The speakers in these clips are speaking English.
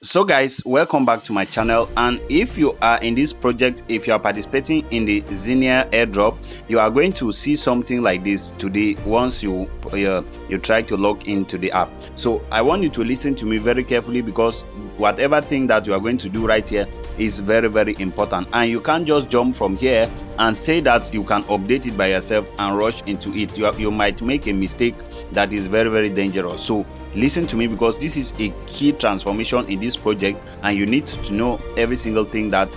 So guys, welcome back to my channel, and if you are in this project, if you are participating in the Xenea Airdrop, you are going to see something like this today once you try to log into the app. So I want you to listen to me very carefully, because whatever thing that you are going to do right here is very important, and you can't just jump from here and say that you can update it by yourself and rush into it. You might make a mistake that is very dangerous. So listen to me, because this is a key transformation in this project, and you need to know every single thing that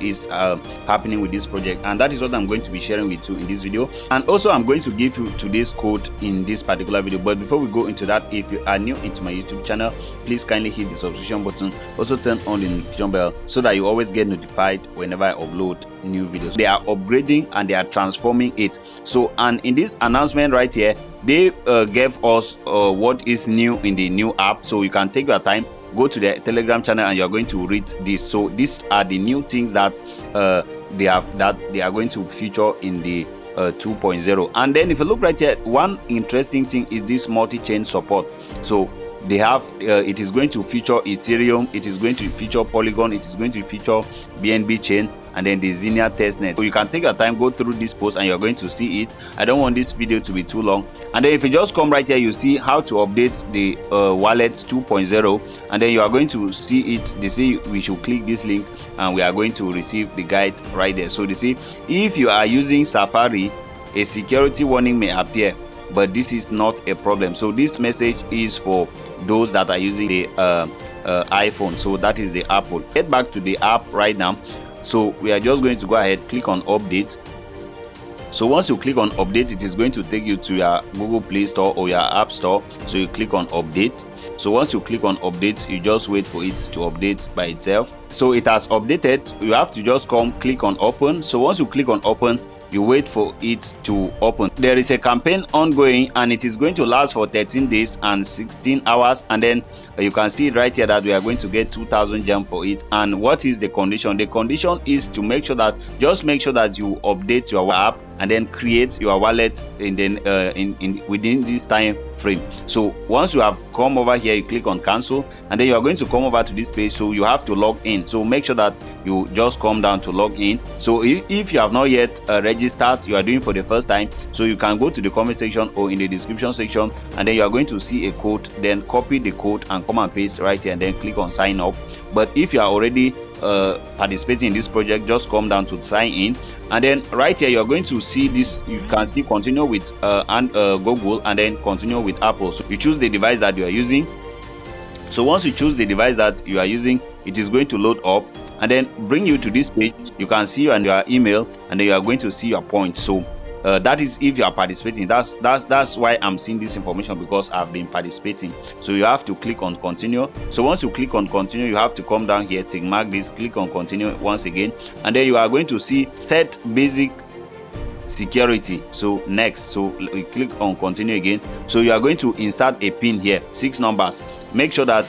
is happening with this project, and that is what I'm going to be sharing with you in this video. And also I'm going to give you today's code in this particular video. But before we go into that, if you are new into my YouTube channel, please kindly hit the subscription button. Also turn on the notification bell so that you always get notified whenever I upload new videos. They are upgrading and they are transforming it. So, and in this announcement right here, they gave us what is new in the new app. So you can take your time, go to the Telegram channel, and you're going to read this. So these are the new things that they are going to feature in the 2.0. And then if you look right here, one interesting thing is this multi-chain support. So they have it is going to feature Ethereum, it is going to feature Polygon, it is going to feature BNB chain, and then the Xenea testnet. So you can take your time, go through this post, and you're going to see it. I don't want this video to be too long. And then if you just come right here, you see how to update the wallet 2.0, and then you are going to see it. They say we should click this link and we are going to receive the guide right there. So they say if you are using Safari, a security warning may appear, but this is not a problem. So this message is for those that are using the iPhone. So that is the Apple. Get back to the app right now. So we are just going to go ahead, click on update. So once you click on update, it is going to take you to your Google Play Store or your App Store. So you click on update. So once you click on update, you just wait for it to update by itself. So it has updated. You have to just come click on open. So once you click on open, you wait for it to open. There is a campaign ongoing, and it is going to last for 13 days and 16 hours. And then you can see right here that we are going to get 2,000 gem for it. And what is the condition? The condition is to make sure that you update your app and then create your wallet within this time frame. So once you have come over here, you click on cancel, and then you are going to come over to this page. So you have to log in. So make sure that you just come down to log in. So if you have not yet registered, you are doing for the first time, so you can go to the comment section or in the description section, and then you are going to see a code. Then copy the code and come and paste right here, and then click on sign up. But if you are already participating in this project, just come down to sign in, and then right here you're going to see this. You can see continue with Google, and then continue with Apple. So you choose the device that you are using. So once you choose the device that you are using, it is going to load up and then bring you to this page. You can see your email, and then you are going to see your points. So that is if you are participating. That's why I'm seeing this information, because I've been participating. So you have to click on continue. So once you click on continue, you have to come down here, tick mark this, click on continue once again, and then you are going to see set basic security. So next, so you click on continue again. So you are going to insert a pin here, 6 numbers. Make sure that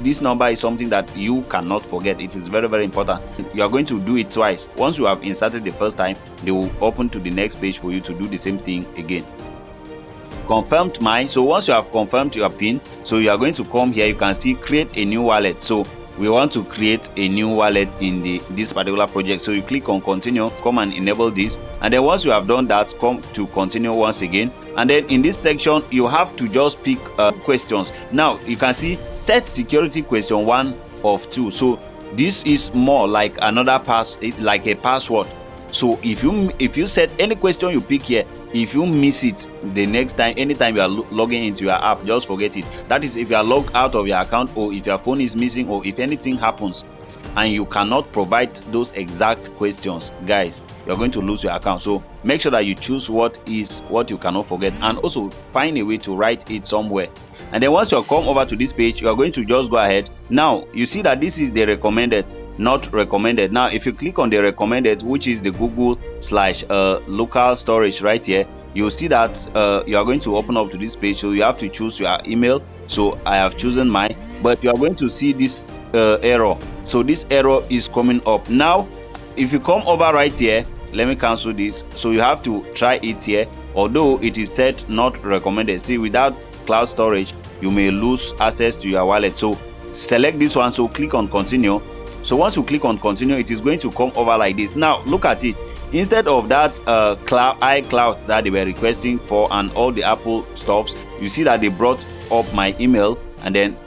this number is something that you cannot forget. It is very important. You are going to do it twice. Once you have inserted the first time, they will open to the next page for you to do the same thing again. Confirmed mine. So once you have confirmed your pin, so you are going to come here. You can see create a new wallet. So we want to create a new wallet in this particular project. So you click on continue, come and enable this, and then once you have done that, come to continue once again. And then in this section, you have to just pick questions. Now you can see set security question 1 of 2. So this is more like another like a password. So if you set any question you pick here, if you miss it the next time, anytime you are logging into your app, just forget it. That is if you are logged out of your account, or if your phone is missing, or if anything happens and you cannot provide those exact questions, guys, you're going to lose your account. So make sure that you choose what you cannot forget, and also find a way to write it somewhere. And then once you come over to this page, you are going to just go ahead. Now you see that this is the recommended, not recommended. Now if you click on the recommended, which is the Google/local storage right here, you'll see that you are going to open up to this page. So you have to choose your email. So I have chosen mine, but you are going to see this error. So this error is coming up. Now if you come over right here, let me cancel this. So you have to try it here. Although it is set not recommended, see, without cloud storage you may lose access to your wallet. So select this one, so click on continue. So once you click on continue, it is going to come over like this. Now look at it. Instead of that iCloud that they were requesting for and all the Apple stuffs, you see that they brought up my email and then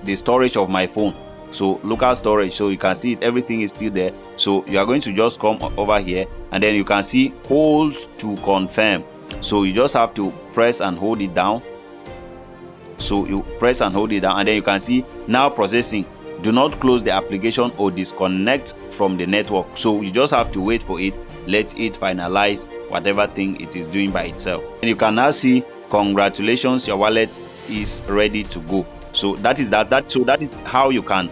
the storage of my phone. So local storage, so you can see it, everything is still there. So you are going to just come over here and then you can see hold to confirm. So you just have to press and hold it down. So you press and hold it down and then you can see now processing. Do not close the application or disconnect from the network. So you just have to wait for it, let it finalize whatever thing it is doing by itself. And you can now see congratulations, your wallet is ready to go. So that is that. So that is how you can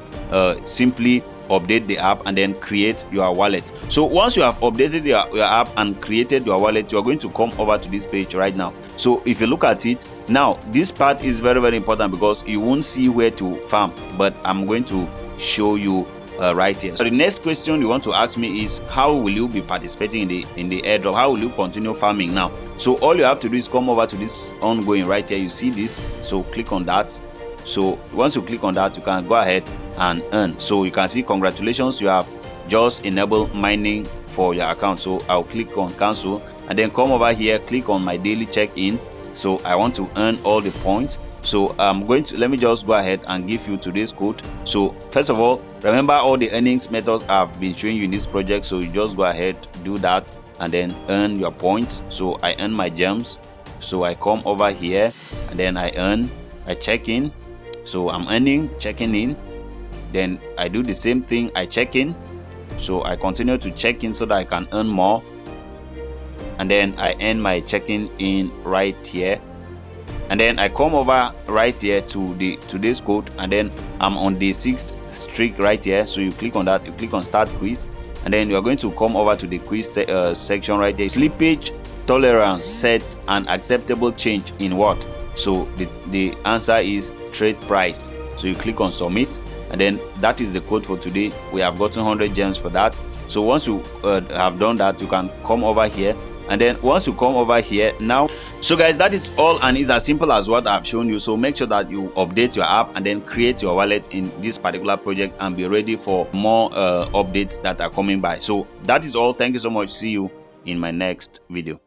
simply update the app and then create your wallet. So once you have updated your app and created your wallet, you are going to come over to this page right now. So if you look at it now, this part is very, very important because you won't see where to farm, but I'm going to show you right here. So the next question you want to ask me is, how will you be participating in the airdrop? How will you continue farming now? So all you have to do is come over to this ongoing right here. You see this, so click on that. So once you click on that, you can go ahead and earn. So you can see congratulations, you have just enabled mining for your account. So I'll click on cancel and then come over here, click on my daily check-in. So I want to earn all the points. So I'm going to, let me just go ahead and give you today's code. So first of all, remember all the earnings methods I've been showing you in this project. So you just go ahead, do that and then earn your points. So I earn my gems. So I come over here and then I check in. So I'm earning, checking in, then I do the same thing, I check in. So I continue to check in so that I can earn more, and then I end my checking in right here, and then I come over right here to the today's code, and then I'm on the 6th streak right here. So you click on that, you click on start quiz, and then you are going to come over to the quiz section right there. Slippage tolerance sets an acceptable change in what? So the answer is trade price. So you click on submit and then that is the code for today. We have gotten 100 gems for that. So once you have done that, you can come over here, and then once you come over here now, so guys, that is all, and it's as simple as what I've shown you. So make sure that you update your app and then create your wallet in this particular project and be ready for more updates that are coming by. So that is all. Thank you so much. See you in my next video.